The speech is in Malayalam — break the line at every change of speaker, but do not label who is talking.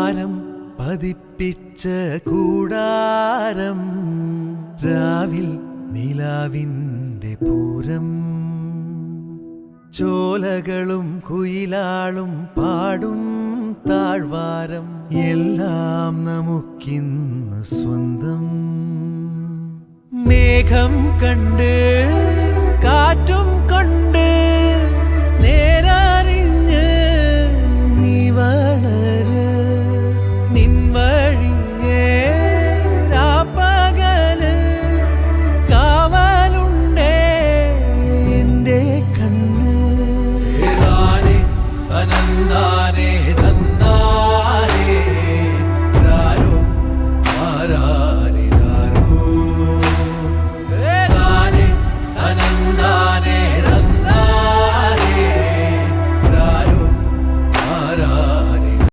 ചാരം പതിപ്പിച്ച കൂടാരം, രാവിൽ നിലാവിൻ്റെ പൂരം. ചോലകളും കുയിലാളും പാടും താഴ്വാരം, എല്ലാം നമുക്കിന്ന് സ്വന്തം. മേഘം കണ്ട് കാറ്റും